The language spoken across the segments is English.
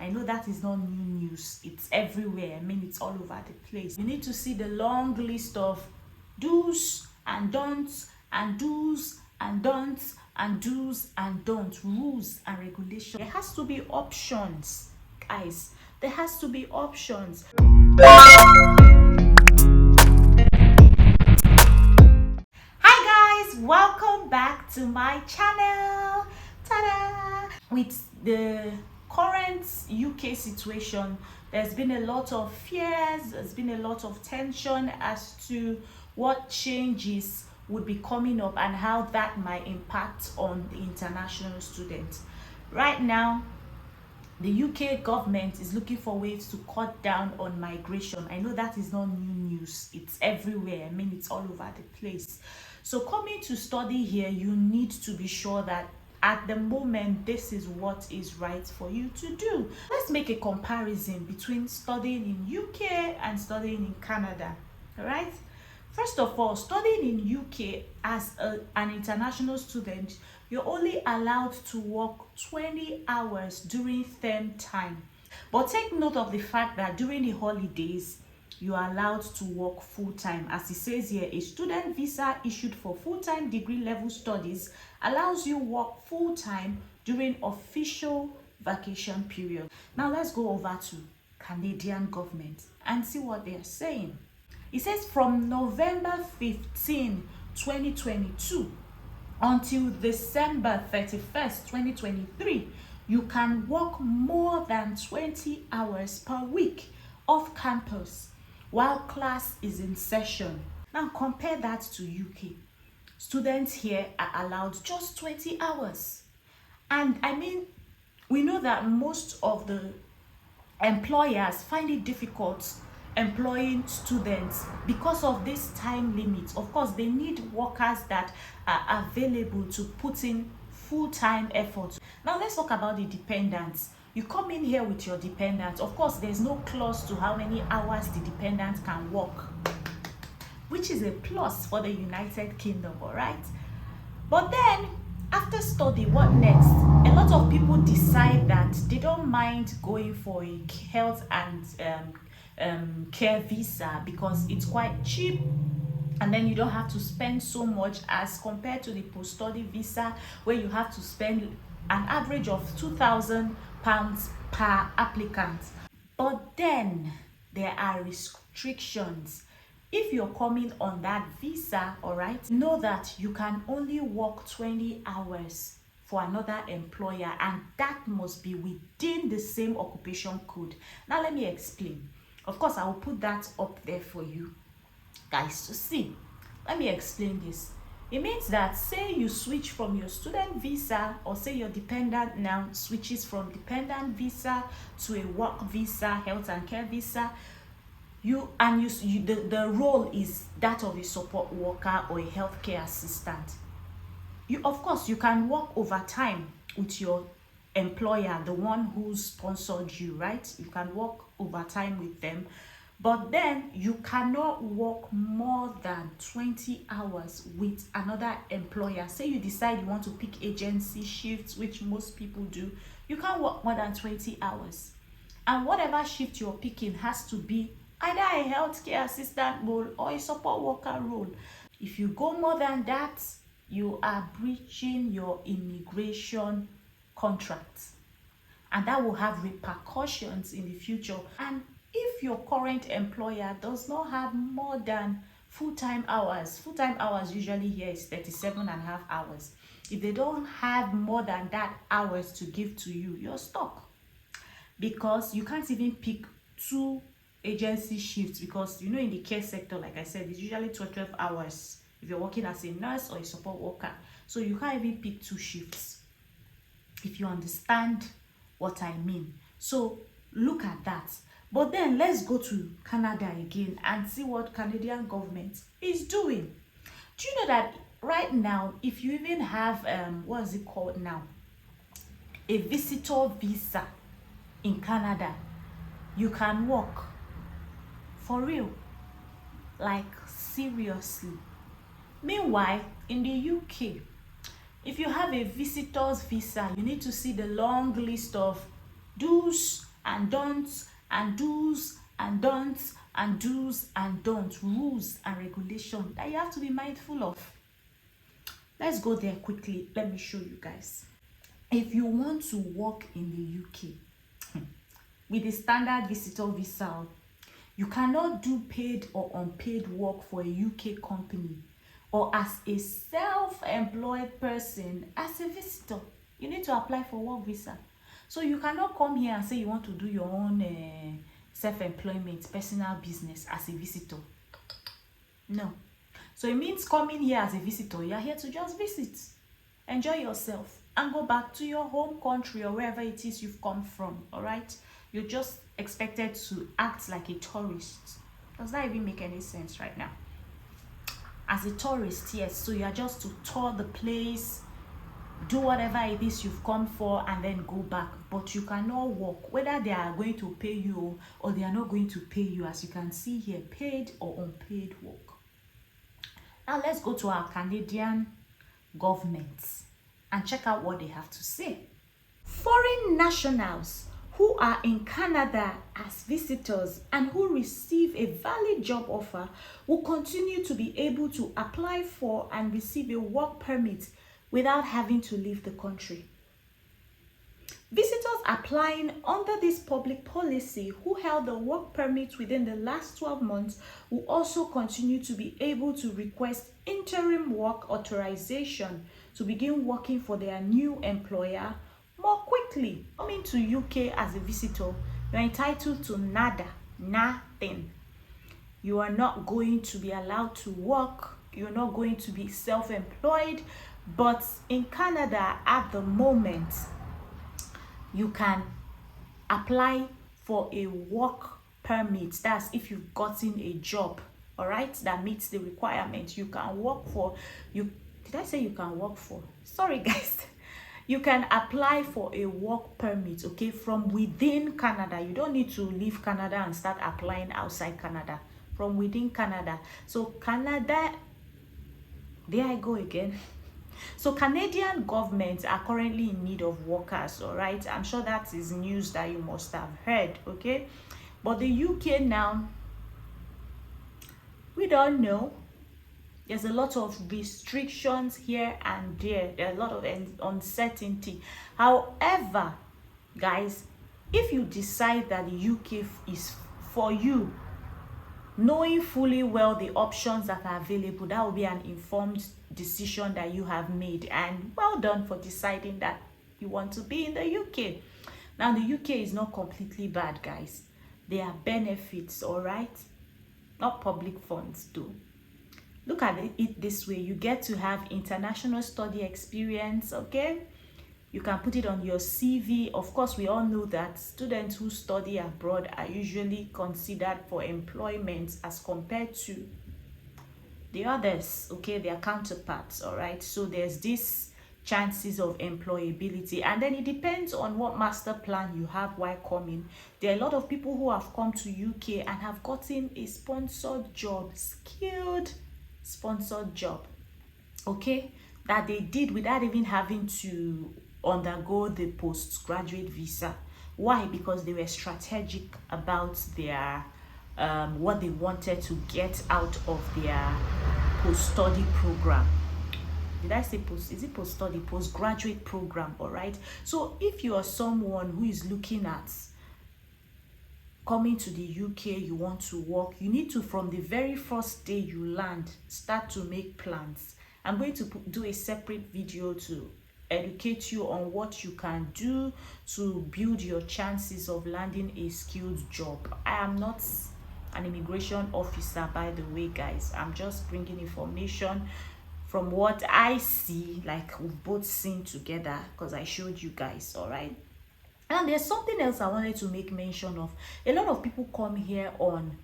I know that is not new news. It's everywhere. I mean, it's all over the place. You need to see the long list of do's and don'ts and do's and don'ts and do's and don'ts, rules and regulations. There has to be options, guys. There has to be options. Hi guys, welcome back to my channel. Ta-da! With the current UK situation, there's been a lot of fears, there's been a lot of tension as to what changes would be coming up and how that might impact on the international students. Right now, the UK government is looking for ways to cut down on migration. I know that is not new news. It's everywhere. I mean, it's all over the place. So coming to study here, you need to be sure that at the moment, this is what is right for you to do. Let's make a comparison between studying in UK and studying in Canada. All right? First of all, studying in UK as an international student, you're only allowed to work 20 hours during term time. But take note of the fact that during the holidays, you are allowed to work full-time. As it says here, a student visa issued for full-time degree level studies allows you work full-time during official vacation period. Now let's go over to Canadian government and see what they are saying. It says from November 15, 2022 until December 31st, 2023, you can work more than 20 hours per week off campus while class is in session. Now compare that to UK. Students here are allowed just 20 hours. And I mean, we know that most of the employers find it difficult employing students because of this time limit. Of course, they need workers that are available to put in full-time effort. Now let's talk about the dependents. You come in here with your dependents. Of course, there's no clause to how many hours the dependent can work, which is a plus for the United Kingdom, all right? But then, after study, what next? A lot of people decide that they don't mind going for a health and care visa because it's quite cheap, and then you don't have to spend so much as compared to the post-study visa where you have to spend an average of £2,000 per applicant. But then there are restrictions. If you're coming on that visa, all right, know that you can only work 20 hours for another employer, and that must be within the same occupation code. Now let me explain. Of course, I will put that up there for you guys to see. Let me explain this. It means that say you switch from your student visa, or say your dependent now switches from dependent visa to a work visa, health and care visa, the role is that of a support worker or a healthcare assistant. Of course, you can work overtime with your employer, the one who sponsored you, right? You can work overtime with them, but then you cannot work more than 20 hours with another employer. Say you decide you want to pick agency shifts, which most people do, you can't work more than 20 hours. And whatever shift you're picking has to be either a healthcare assistant role or a support worker role. If you go more than that, you are breaching your immigration contract, and that will have repercussions in the future. And if your current employer does not have more than full-time hours usually here is 37.5 hours. If they don't have more than that hours to give to you, you're stuck, because you can't even pick two agency shifts, because you know in the care sector, like I said, it's usually 12 hours if you're working as a nurse or a support worker. So you can't even pick two shifts, if you understand what I mean. So look at that. But then let's go to Canada again and see what Canadian government is doing. Do you know that right now, if you even have what is it called now, a visitor visa in Canada, you can work for real, like seriously. Meanwhile, in the UK, if you have a visitor's visa, you need to see the long list of do's and don'ts and do's and don'ts and do's and don'ts, rules and regulations that you have to be mindful of. Let's go there quickly. Let me show you guys. If you want to work in the UK with the standard visitor visa, you cannot do paid or unpaid work for a UK company or as a self-employed person as a visitor. You need to apply for work visa. So you cannot come here and say you want to do your own self-employment, personal business as a visitor. No. So it means coming here as a visitor, you're here to just visit, enjoy yourself, and go back to your home country or wherever it is you've come from, all right? You're just expected to act like a tourist. Does that even make any sense right now? As a tourist, yes, so you're just to tour the place, do whatever it is you've come for, and then go back. But you cannot work, whether they are going to pay you or they are not going to pay you. As you can see here, paid or unpaid work. Now let's go to our Canadian government and check out what they have to say. Foreign nationals who are in Canada as visitors and who receive a valid job offer will continue to be able to apply for and receive a work permit without having to leave the country. Visitors applying under this public policy who held the work permit within the last 12 months will also continue to be able to request interim work authorization to begin working for their new employer more quickly. Coming to UK as a visitor, you're entitled to nada, nothing. You are not going to be allowed to work. You're not going to be self-employed. But in Canada at the moment, you can apply for a work permit. That's if you've gotten a job, all right, that meets the requirement. You can work for, did I say you can work for? Sorry guys. You can apply for a work permit, okay, from within Canada. You don't need to leave Canada and start applying outside Canada. From within Canada. So Canada, there I go again. So Canadian governments are currently in need of workers, all right? I'm sure that is news that you must have heard, okay? But the UK now, we don't know. There's a lot of restrictions here and there. There's a lot of uncertainty. However, guys, if you decide that the UK is for you, knowing fully well the options that are available, that will be an informed decision that you have made. And well done for deciding that you want to be in the UK. Now, the UK is not completely bad, guys. There are benefits, all right? Not public funds, though. Look at it this way. You get to have international study experience, okay? You can put it on your CV. Of course, we all know that students who study abroad are usually considered for employment as compared to the others, okay, their counterparts, all right? So there's this chances of employability, and then it depends on what master plan you have while coming. There are a lot of people who have come to UK and have gotten a sponsored job, skilled sponsored job, okay, that they did without even having to undergo the postgraduate visa. Why? Because they were strategic about their what they wanted to get out of their post-study program. Did I say post? Is it post-study? Postgraduate program, all right? So if you are someone who is looking at coming to the UK, you want to work, you need to, from the very first day you land, start to make plans. I'm going to do a separate video to educate you on what you can do to build your chances of landing a skilled job. I am not an immigration officer, by the way, guys. I'm just bringing information from what I see, like we've both seen together, because I showed you guys, all right? And there's something else I wanted to make mention of. A lot of people come here on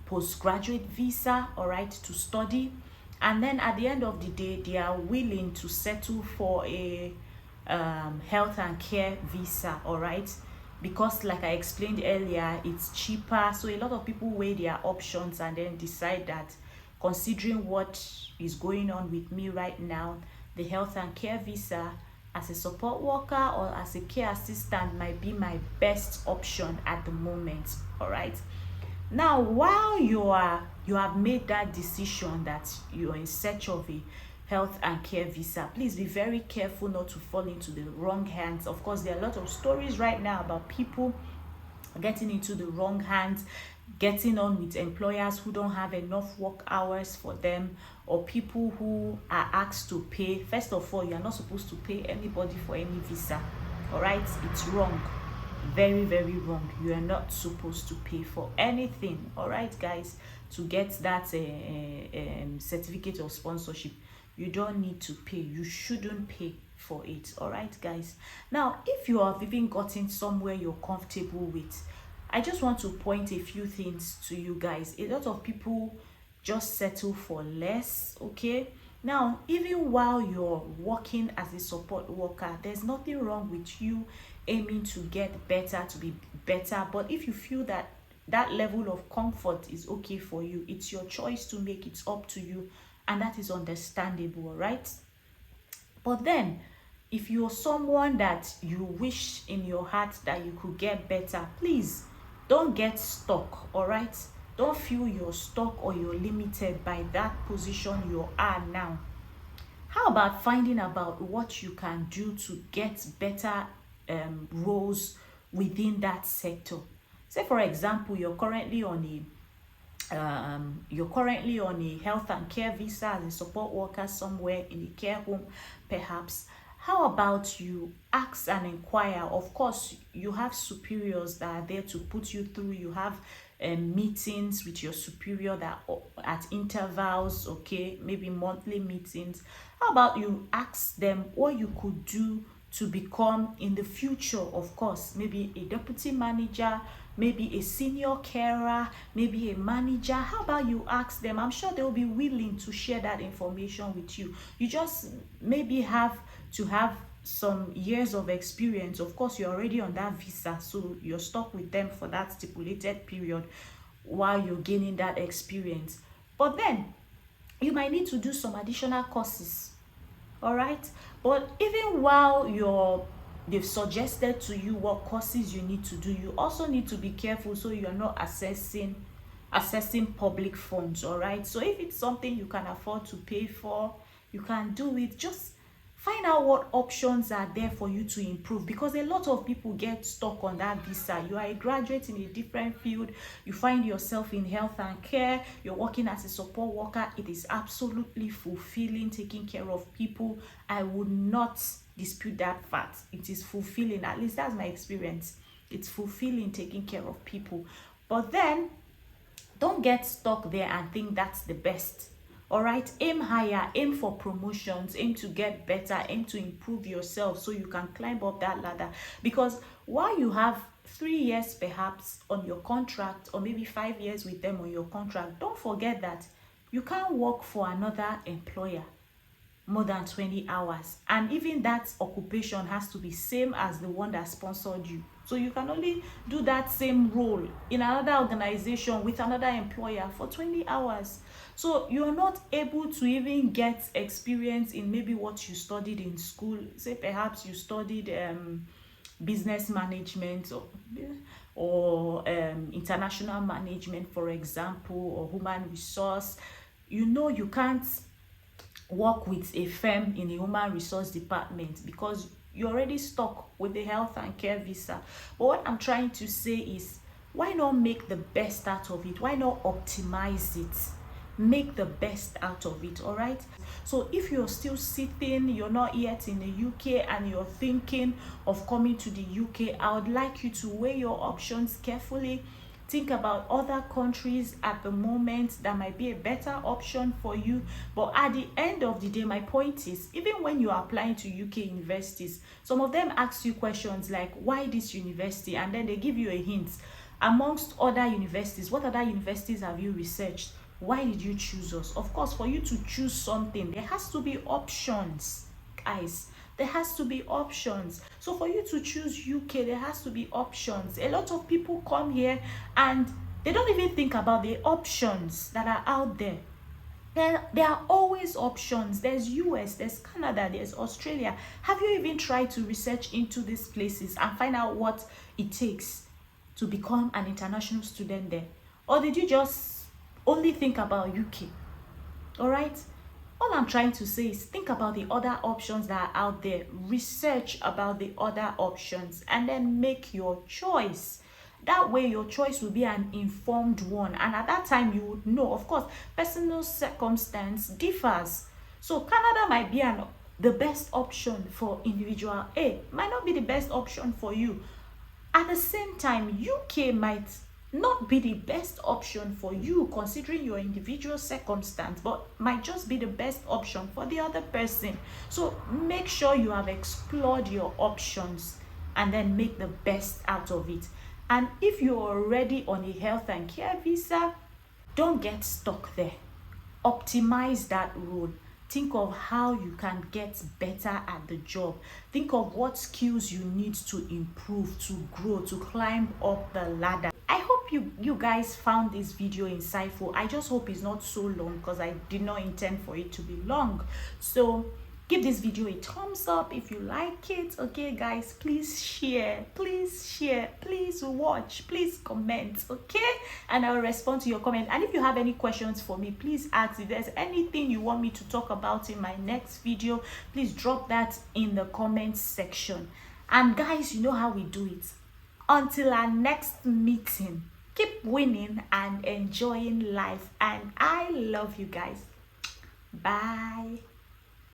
postgraduate visa, all right, to study, and then at the end of the day they are willing to settle for a health and care visa, all right, because like I explained earlier, it's cheaper. So a lot of people weigh their options and then decide that, considering what is going on with me right now, the health and care visa as a support worker or as a care assistant might be my best option at the moment. All right, now while you have made that decision that you're in search of a health and care visa, please be very careful not to fall into the wrong hands. Of course, there are a lot of stories right now about people getting into the wrong hands, getting on with employers who don't have enough work hours for them, or people who are asked to pay. First of all, you are not supposed to pay anybody for any visa. All right, it's wrong, very, very wrong. You are not supposed to pay for anything. All right, guys, to get that certificate of sponsorship, you don't need to pay. You shouldn't pay for it. All right, guys. Now, if you have even gotten somewhere you're comfortable with, I just want to point a few things to you guys. A lot of people just settle for less. Okay, now even while you're working as a support worker, there's nothing wrong with you aiming to get better, to be better. But if you feel that that level of comfort is okay for you, it's your choice to make. It's up to you, and that is understandable. Right? But then if you're someone that you wish in your heart that you could get better, please don't get stuck. All right, don't feel you're stuck or you're limited by that position you are now. How about finding about what you can do to get better roles within that sector? Say for example, you're currently on a health and care visa as a support worker somewhere in a care home, perhaps. How about you ask and inquire? Of course, you have superiors that are there to put you through. You have meetings with your superior that at intervals, okay, maybe monthly meetings. How about you ask them what you could do to become in the future, of course, maybe a deputy manager, maybe a senior carer, maybe a manager. How about you ask them? I'm sure they'll be willing to share that information with you. You just maybe have to have some years of experience. Of course, you're already on that visa, so you're stuck with them for that stipulated period while you're gaining that experience. But then you might need to do some additional courses. All right, but even while they've suggested to you what courses you need to do, you also need to be careful so you're not accessing public funds. All right, so if it's something you can afford to pay for, you can do it. Just find out what options are there for you to improve, because a lot of people get stuck on that visa. You are a graduate in a different field, you find yourself in health and care, you're working as a support worker. It is absolutely fulfilling taking care of people. I would not dispute that fact. It is fulfilling, at least that's my experience. It's fulfilling taking care of people. But then don't get stuck there and think that's the best. All right, aim higher, aim for promotions, aim to get better, aim to improve yourself so you can climb up that ladder. Because while you have 3 years perhaps on your contract, or maybe 5 years with them on your contract, don't forget that you can't work for another employer more than 20 hours, and even that occupation has to be same as the one that sponsored you. So you can only do that same role in another organization with another employer for 20 hours. So you're not able to even get experience in maybe what you studied in school. Say perhaps you studied business management or international management, for example, or human resource. You can't work with a firm in the human resource department because you're already stuck with the health and care visa. But what I'm trying to say is, why not make the best out of it? Why not optimize it? Make the best out of it. All right, so if you're still sitting, you're not yet in the UK, and you're thinking of coming to the UK, I would like you to weigh your options carefully. Think about other countries at the moment that might be a better option for you. But at the end of the day, my point is, even when you're applying to UK universities, some of them ask you questions like, why this university? And then they give you a hint. Amongst other universities, what other universities have you researched? Why did you choose us? Of course, for you to choose something, there has to be options, guys. There has to be options. So for you to choose UK, there has to be options. A lot of people come here and they don't even think about the options that are out there. There are always options. There's US, there's Canada, there's Australia. Have you even tried to research into these places and find out what it takes to become an international student there? Or did you just only think about UK? All right, all I'm trying to say is think about the other options that are out there, research about the other options, and then make your choice. That way your choice will be an informed one, and at that time you would know. Of course, personal circumstance differs, so Canada might be the best option for individual A, might not be the best option for you. At the same time, UK might not be the best option for you considering your individual circumstance, but might just be the best option for the other person. So make sure you have explored your options and then make the best out of it. And if you're already on a health and care visa, don't get stuck there. Optimize that role. Think of how you can get better at the job. Think of what skills you need to improve, to grow, to climb up the ladder. I hope you guys found this video insightful. I just hope it's not so long because I did not intend for it to be long. So give this video a thumbs up if you like it. Okay guys, please share, please watch, please comment, okay? And I'll respond to your comment. And if you have any questions for me, please ask. If there's anything you want me to talk about in my next video, please drop that in the comment section. And guys, you know how we do it. Until our next meeting, keep winning and enjoying life, and I love you guys. Bye.